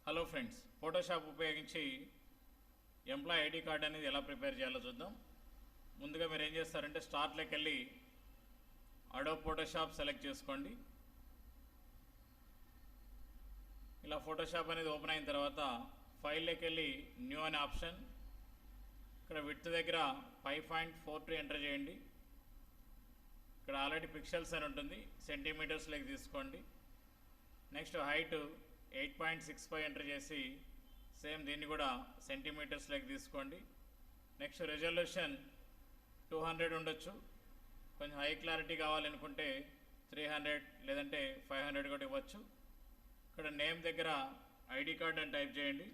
Hello friends, Photoshop ఉపయోగించి employee ID card అనేది ఎలా ప్రిపేర్ చేయాలో చూద్దాం. ముందుగా మీరు ఏం చేస్తారంటే స్టార్ట్లోకి వెళ్ళి అడోబ్ ఫోటోషాప్ సెలెక్ట్ చేసుకోండి. ఇలా ఫోటోషాప్ అనేది ఓపెన్ అయిన తర్వాత ఫైల్లోకి వెళ్ళి న్యూ అనే ఆప్షన్, ఇక్కడ విడ్త్ దగ్గర 5.42 ఎంటర్ చేయండి. ఇక్కడ ఆల్రెడీ పిక్సెల్స్ అని ఉంటుంది, సెంటీమీటర్స్లోకి తీసుకోండి. నెక్స్ట్ హైట్ 8.65 ఎంటర్ చేసి సేమ్ దీన్ని కూడా సెంటీమీటర్స్లోకి తీసుకోండి. నెక్స్ట్ రెజల్యూషన్ 200 ఉండొచ్చు, కొంచెం హై క్లారిటీ కావాలనుకుంటే 300 లేదంటే 500 కూడా ఇవ్వచ్చు. ఇక్కడ నేమ్ దగ్గర ఐడి కార్డ్ అని టైప్ చేయండి.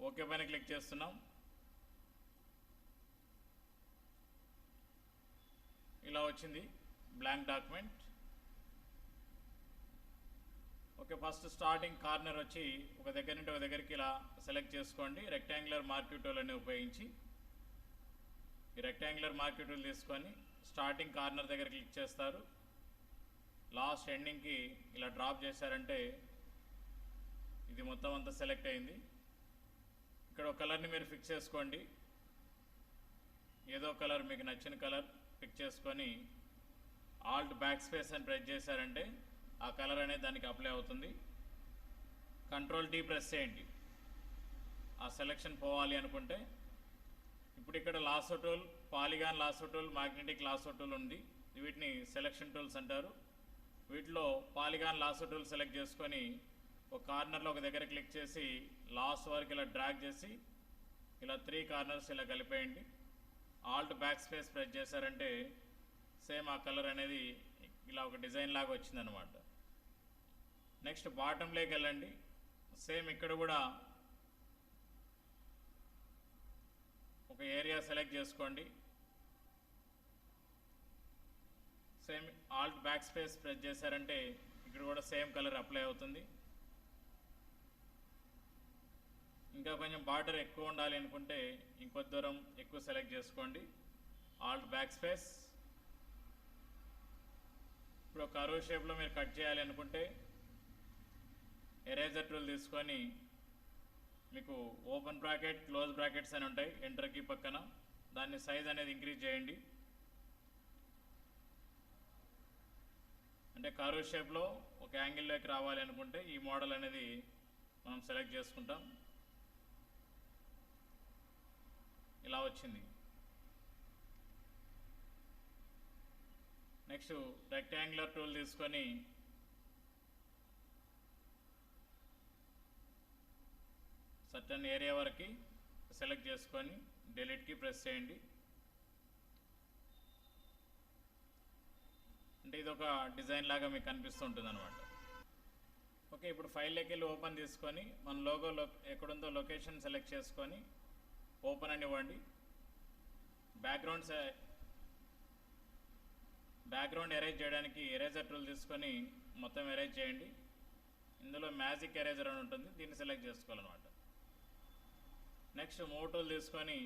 ఓకే పైన క్లిక్ చేస్తున్నాం. ఇలా వచ్చింది blank document. Okay, first starting corner వచ్చి ఒక దగ్గర నుండి ఒక దగ్గరికి ఇలా సెలెక్ట్ చేసుకోండి. రెక్టాంగులర్ మార్క్యూ టూల్ అని ఉపయోగించి ఈ రెక్టాంగులర్ మార్క్యూ టూల్ తీసుకొని స్టార్టింగ్ కార్నర్ దగ్గర క్లిక్ చేస్తారు. లాస్ట్ ఎండింగ్కి ఇలా డ్రాప్ చేశారంటే ఇది మొత్తం అంతా సెలెక్ట్ అయింది. ఇక్కడ ఒక కలర్ని మీరు ఫిక్స్ చేసుకోండి. ఏదో కలర్ మీకు నచ్చిన కలర్ పిక్ చేసుకొని ఆల్ట్ బ్యాక్ స్పేస్ అని ప్రెస్ చేశారంటే ఆ కలర్ అనేది దానికి అప్లై అవుతుంది. కంట్రోల్ టీ ప్రెస్ చేయండి ఆ సెలెక్షన్ పోవాలి అనుకుంటే. ఇప్పుడు ఇక్కడ lasso tool, polygon lasso tool, magnetic lasso tool ఉంది. వీటిని సెలెక్షన్ టూల్స్ అంటారు. వీటిలో పాలిగాన్ లాసో టూల్ సెలెక్ట్ చేసుకొని ఒక కార్నర్లో ఒక దగ్గర క్లిక్ చేసి లాస్ట్ వరకు ఇలా డ్రాగ్ చేసి ఇలా 3 కార్నర్స్ ఇలా కలిపేయండి. ఆల్ట్ బ్యాక్ స్పేస్ ప్రెస్ చేశారంటే సేమ్ ఆ కలర్ అనేది ఇలా ఒక డిజైన్ లాగా వచ్చిందనమాట. నెక్స్ట్ బాటంలోకి వెళ్ళండి. సేమ్ ఇక్కడ కూడా ఒక ఏరియా సెలెక్ట్ చేసుకోండి. Same Alt back space press చేశారంటే ఇక్కడ కూడా సేమ్ కలర్ అప్లై అవుతుంది. ఇంకా కొంచెం బార్డర్ ఎక్కువ ఉండాలి అనుకుంటే ఇంకొద్ది దూరం ఎక్కువ సెలెక్ట్ చేసుకోండి. Alt back space. ఇప్పుడు కర్వ్ షేప్లో మీరు కట్ చేయాలి అనుకుంటే ఎరేజర్ టూల్ తీసుకొని మీకు ఓపెన్ బ్రాకెట్, క్లోజ్ బ్రాకెట్స్ అని ఉంటాయి ఎంటర్కి పక్కన, దాన్ని సైజ్ అనేది ఇంక్రీజ్ చేయండి. అంటే కర్వ్ షేప్లో ఒక యాంగిల్లోకి రావాలి అనుకుంటే ఈ మోడల్ అనేది మనం సెలెక్ట్ చేసుకుంటాం. ఇలా వచ్చింది. నెక్స్ట్ రెక్టాంగులర్ టూల్ తీసుకొని సర్టన్ ఏరియా వరకు సెలెక్ట్ చేసుకొని డిలీట్కి ప్రెస్ చేయండి. అంటే ఇది ఒక డిజైన్ లాగా మీకు కనిపిస్తుంటుంది అనమాట. ఓకే, ఇప్పుడు ఫైల్లోకి వెళ్ళి ఓపెన్ తీసుకొని మన లోగో ఎక్కడుందో లొకేషన్ సెలెక్ట్ చేసుకొని ఓపెన్ అని ఇవ్వండి. బ్యాక్గ్రౌండ్ ఎరేజ్ చేయడానికి ఎరేజర్ టూల్ తీసుకొని మొత్తం ఎరేజ్ చేయండి. ఇందులో మ్యాజిక్ ఎరేజర్ అని ఉంటుంది, దీన్ని సెలెక్ట్ చేసుకోవాలన్నమాట. నెక్స్ట్ మూవ్ టూల్ తీసుకొని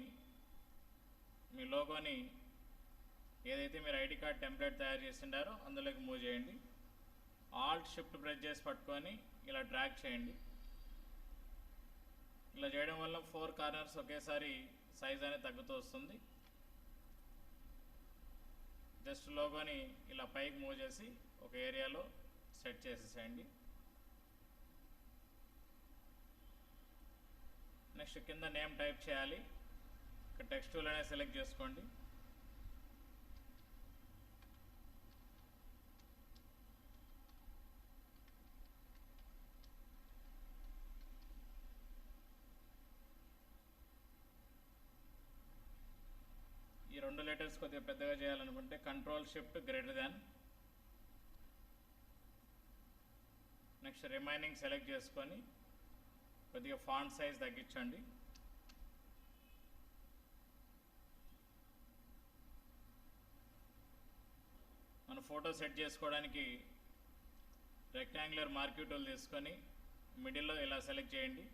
మీ లోగోని ఏదైతే మీరు ఐడి కార్డ్ టెంప్లెట్ తయారు చేసిండారో అందులోకి మూవ్ చేయండి. ఆల్ట్ షిఫ్ట్ ప్రెస్ చేసి పట్టుకొని ఇలా డ్రాగ్ చేయండి. ఇలా చేయడం వల్ల 4 కార్నర్స్ ఒకేసారి సైజ్ అనేది తగ్గుతూ వస్తుంది. జస్ట్ లోగోని ఇలా పైకి మూవ్ చేసి ఒక ఏరియాలో సెట్ చేసేసేయండి. నెక్స్ట్ కింద నేమ్ టైప్ చేయాలి. ఇక్కడ టెక్స్ట్ టూల్ అనేది సెలెక్ట్ చేసుకోండి. ఈ 2 లెటర్స్ కొద్దిగా పెద్దగా చేయాలనుకుంటే control shift greater than. Next remaining select చేసుకొని కొద్దిగా ఫాంట్ సైజ్ తగ్గించండి. మన ఫోటో సెట్ చేసుకోవడానికి రెక్టాంగులర్ మార్క్యూ టూల్ తీసుకొని మిడిల్లో ఇలా సెలెక్ట్ చేయండి.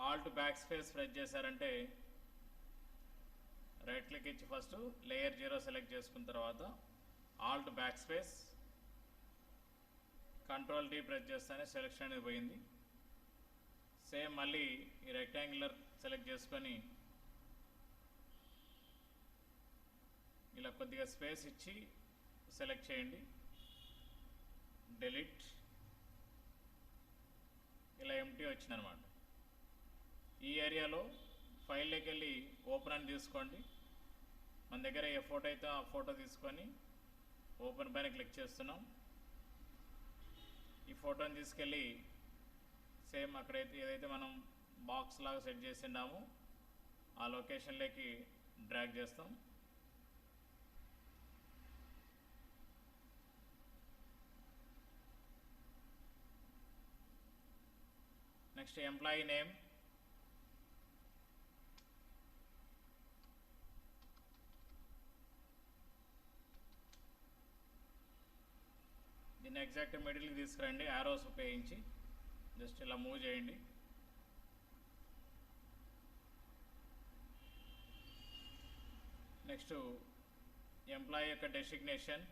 ఆల్ట్ బ్యాక్ స్పేస్ ప్రెస్ చేశారంటే రైట్ క్లిక్ ఇచ్చి ఫస్ట్ లేయర్ 0 సెలెక్ట్ చేసుకున్న తర్వాత alt back space, control D press చేస్తేనే సెలెక్షన్ అనేది పోయింది. సేమ్ మళ్ళీ ఈ రెక్టాంగులర్ సెలెక్ట్ చేసుకొని ఇలా కొద్దిగా స్పేస్ ఇచ్చి సెలెక్ట్ చేయండి. డెలీట్, ఇలా ఎంటీ వచ్చిందనమాట. ఈ ఏరియాలో ఫైల్లోకి వెళ్ళి ఓపెన్ అని తీసుకోండి. మన దగ్గర ఏ ఫోటో అయితే ఆ ఫోటో తీసుకొని ఓపెన్ పైన క్లిక్ చేస్తున్నాం. ఈ ఫోటోని తీసుకెళ్ళి సేమ్ అక్కడైతే ఏదైతే మనం బాక్స్ లాగా సెట్ చేసిండామో ఆ లొకేషన్లోకి డ్రాగ్ చేస్తాం. నెక్స్ట్ ఎంప్లాయీ నేమ్, దీన్ని ఎగ్జాక్ట్ మిడిల్కి తీసుకురండి. యారోస్ ఉపయోగించి జస్ట్ ఇలా మూవ్ చేయండి. నెక్స్ట్ ఎంప్లాయీ యొక్క డెసిగ్నేషన్,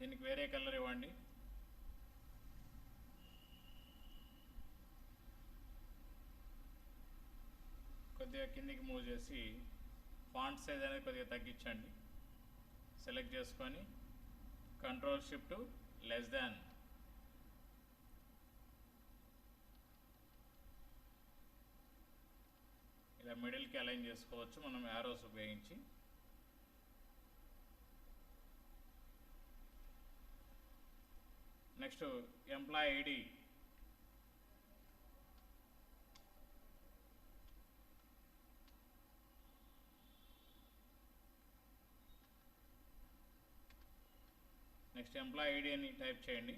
దీనికి వేరే కలర్ ఇవ్వండి. కొద్దిగా కిందికి మూవ్ చేసి ఫాంట్ సైజ్ అనేది కొద్దిగా తగ్గించండి. సెలెక్ట్ చేసుకొని కంట్రోల్ షిఫ్ట్ లెస్ దాన్, ఇలా మిడిల్కి అలైన్ చేసుకోవచ్చు మనం యారోస్ ఉపయోగించి. Next employee ID, next employee ID అని టైప్ చేయండి.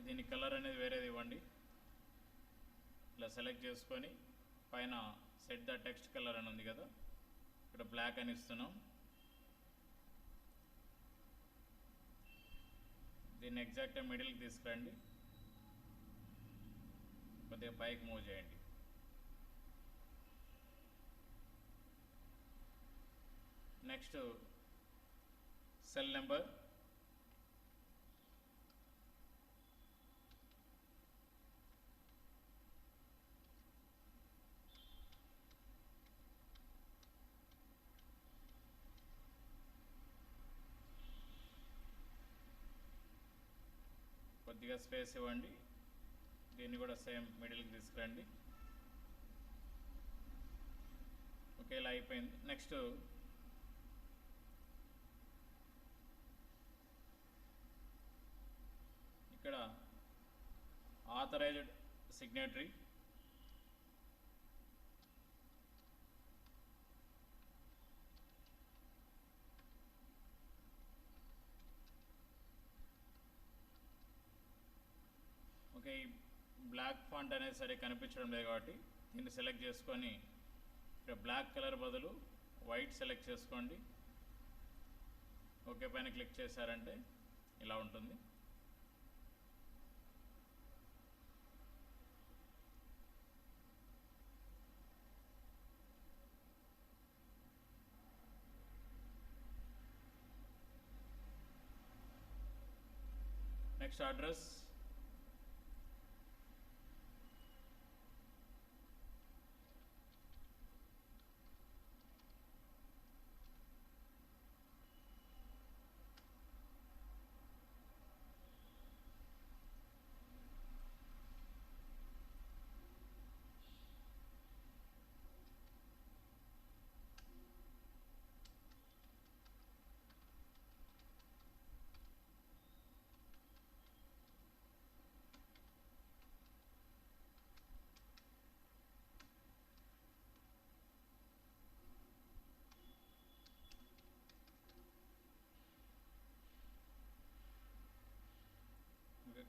దీని కలర్ అనేది వేరేది ఇవ్వండి. ఇలా సెలెక్ట్ చేసుకొని పైన సెట్ ద టెక్స్ట్ కలర్ అని ఉంది కదా, ఇక్కడ బ్లాక్ అని ఇస్తున్నాం. దీన్ని ఎగ్జాక్ట్గా మిడిల్కి తీసుకురండి, కొద్దిగా పైకి మూవ్ చేయండి. నెక్స్ట్ సెల్ నెంబర్, కొద్దిగా స్పేస్ ఇవ్వండి. దీన్ని కూడా సేమ్ మిడిల్కి తీసుకురండి. ఓకే, ఇలా అయిపోయింది. నెక్స్ట్ ఇక్కడ ఆథరైజ్డ్ సిగ్నేటరీ, ఓకే, ఈ బ్లాక్ ఫాంట్ అనేది సరే కనిపించడం లేదు కాబట్టి దీన్ని సెలెక్ట్ చేసుకొని ఇక్కడ బ్లాక్ కలర్ బదులు వైట్ సెలెక్ట్ చేసుకోండి. ఓకే పైన క్లిక్ చేశారంటే ఇలా ఉంటుంది. నెక్స్ట్ అడ్రస్,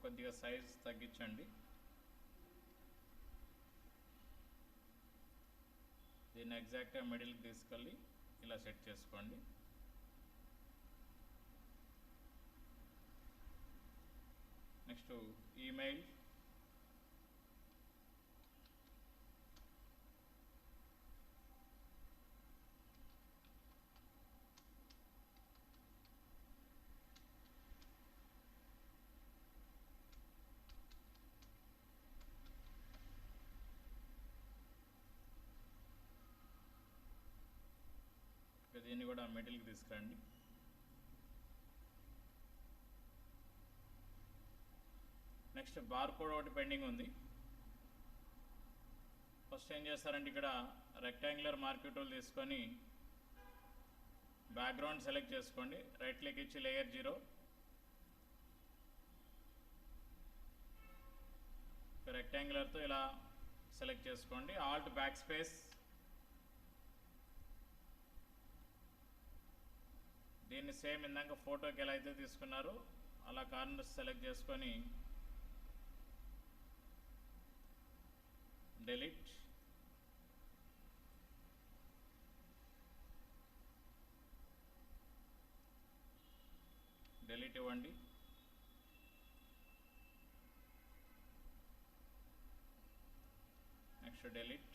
కొద్దిగా సైజ్ తగ్గించండి. దీన్ని ఎగ్జాక్ట్గా మిడిల్కి తీసుకెళ్ళి ఇలా సెట్ చేసుకోండి. నెక్స్ట్ ఈమెయిల్, దీన్ని కూడా మిడిల్కి తీసుకురండి. నెక్స్ట్ బార్కోడ్ ఒకటి పెండింగ్ ఉంది. ఫస్ట్ ఏం చేస్తారంటే ఇక్కడ రెక్టాంగులర్ మార్కింగ్ టూల్ తీసుకొని బ్యాక్గ్రౌండ్ సెలెక్ట్ చేసుకోండి. రైట్ క్లిక్ ఇచ్చి లేయర్ 0, రెక్టాంగులర్తో ఇలా సెలెక్ట్ చేసుకోండి. ఆల్ట్ బ్యాక్ స్పేస్, దీన్ని సేమ్ ఇందాక ఫోటోకి ఎలా అయితే తీసుకున్నారో అలా కార్నర్స్ సెలెక్ట్ చేసుకొని డిలీట్, డిలీట్ ఇవ్వండి. Next delete.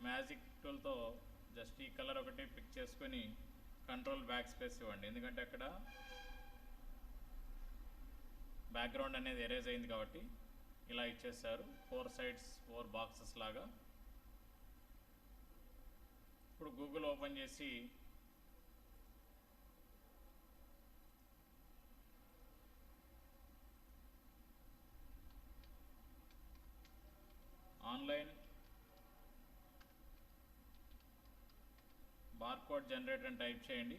మ్యాజిక్ టూల్తో జస్ట్ ఈ కలర్ ఒకటి పిక్ చేసుకొని కంట్రోల్ బ్యాక్ స్పేస్ ఇవ్వండి. ఎందుకంటే అక్కడ బ్యాక్గ్రౌండ్ అనేది ఎరేజ్ అయింది కాబట్టి ఇలా ఇచ్చేసారు. 4 sides 4 boxes లాగా. ఇప్పుడు గూగుల్ ఓపెన్ చేసి ఆన్లైన్ బార్కోడ్ జనరేటర్ అని టైప్ చేయండి.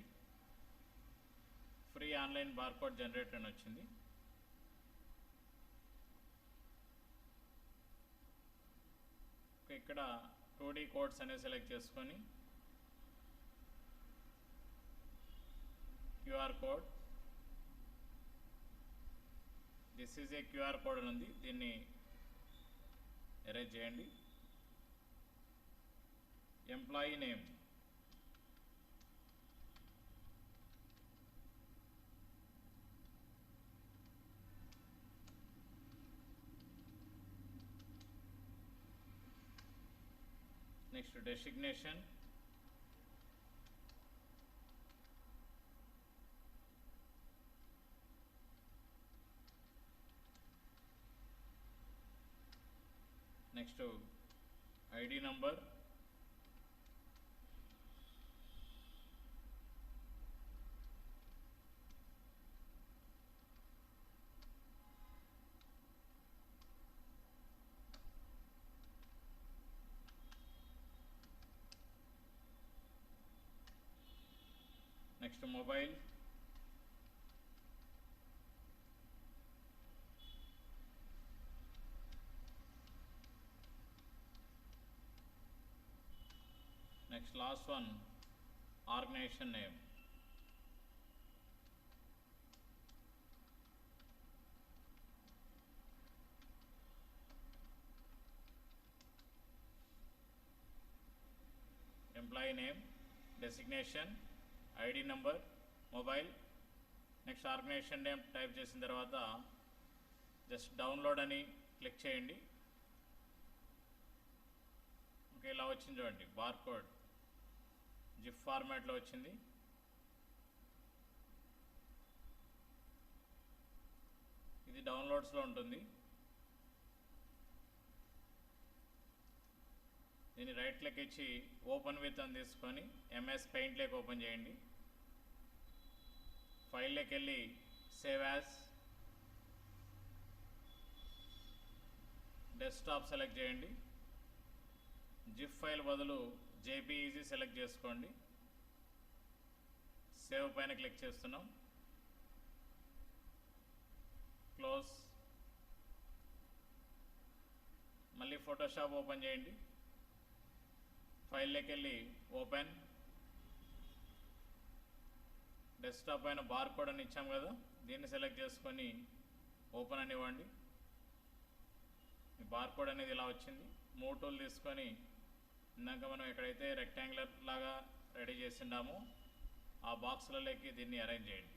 ఫ్రీ ఆన్లైన్ బార్కోడ్ జనరేటర్ అని వచ్చింది. ఇక్కడ 2D కోడ్స్ అనేది సెలెక్ట్ చేసుకొని QR code, this is a QR code అని ఉంది, దీన్ని ఎరేజ్ చేయండి. Employee name, next designation, next ID number, next mobile, next last one organisation name. Employee name, designation, ID number, mobile, next organisation name type చేసిన తర్వాత just download అని click చేయండి. Okay, ఇలా వచ్చింది చూడండి, బార్కోడ్ జిప్ ఫార్మాట్లో వచ్చింది. ఇది డౌన్లోడ్స్లో ఉంటుంది. దీన్ని రైట్ క్లిక్ ఇచ్చి ఓపెన్ విత్ అని తీసుకొని MS పెయింట్లోకి ఓపెన్ చేయండి. ఫైల్లోకి వెళ్ళి సేవ్ యాజ్, డెస్క్టాప్ సెలెక్ట్ చేయండి. జిప్ ఫైల్ బదులు JPEG సెలెక్ట్ చేసుకోండి. సేవ్ పైన క్లిక్ చేస్తున్నాం. క్లోజ్. మళ్ళీ ఫోటోషాప్ ఓపెన్ చేయండి. ఫైల్లోకి వెళ్ళి ఓపెన్, డెస్క్టాప్ పైన బార్కోడ్ అని ఇచ్చాం కదా, దీన్ని సెలెక్ట్ చేసుకొని ఓపెన్ అని ఇవ్వండి. బార్కోడ్ అనేది ఇలా వచ్చింది. మూవ్ టూల్ తీసుకొని ఇందాక మనం ఎక్కడైతే రెక్టాంగులర్ లాగా రెడీ చేసిండామో ఆ బాక్సులలోకి దీన్ని అరేంజ్ చేయండి.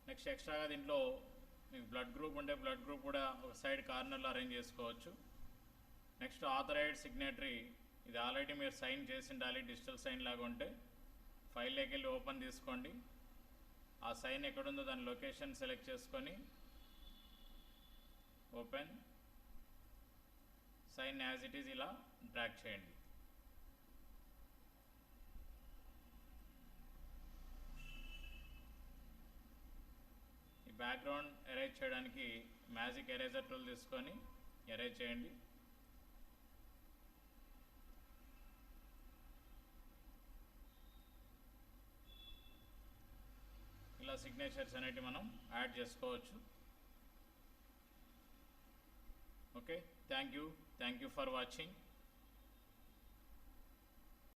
నెక్స్ట్ ఎక్స్ట్రాగా దీంట్లో మీకు బ్లడ్ గ్రూప్ ఉంటే బ్లడ్ గ్రూప్ కూడా ఒక సైడ్ కార్నర్లో అరేంజ్ చేసుకోవచ్చు. నెక్స్ట్ ఆథరైజ్డ్ సిగ్నేటరీ, ఇది ఆల్రెడీ మీరు సైన్ చేసి ఉండాలి. డిజిటల్ సైన్ లాగా ఉంటే ఫైల్లోకి వెళ్ళి ఓపెన్ తీసుకోండి. ఆ సైన్ ఎక్కడుందో దాని లొకేషన్ సెలెక్ట్ చేసుకొని open, sign as it is ఇలా డ్రాగ్ చేయండి. ఈ బ్యాక్గ్రౌండ్ ఎరేజ్ చేయడానికి మ్యాజిక్ ఎరేజర్ టూల్ తీసుకొని ఎరేజ్ చేయండి. ఇలా సిగ్నేచర్స్ అనేవి మనం యాడ్ చేసుకోవచ్చు. Okay, thank you for watching.